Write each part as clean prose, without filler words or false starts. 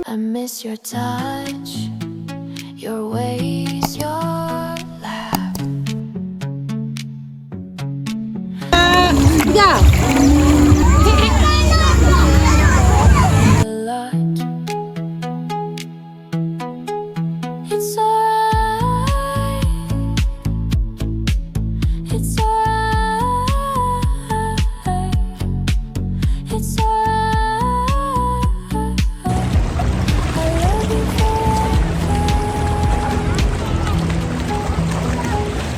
I miss your touch, your ways, your laugh. Yeah. A lot. It's alright. It's alright. It's alright. I love you forever.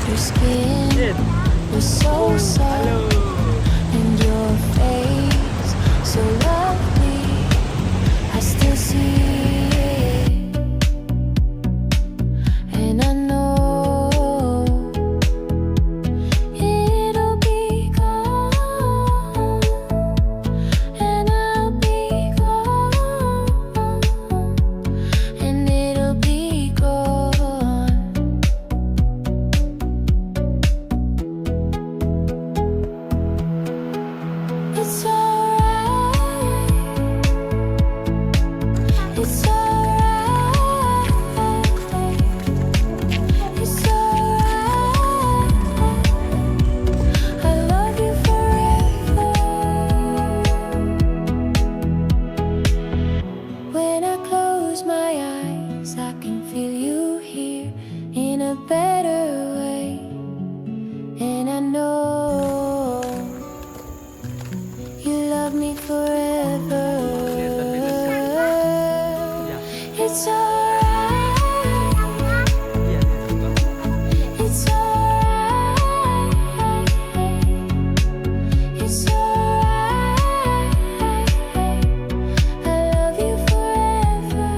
Your skin was so soft, and your face so lovely. I still see it, and I know it'll be gone, and I'll be gone, and it'll be gone. It's alright. It's alright. It's alright. I love you forever. When I close my eyes, I can feel you here in a better way, and I know you love me forever. It's alright. It's alright. It's alright. I love you forever.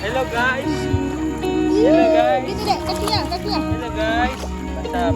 Hello guys. Hello guys. Gitu deh, kakinya. Hello guys. Mantap.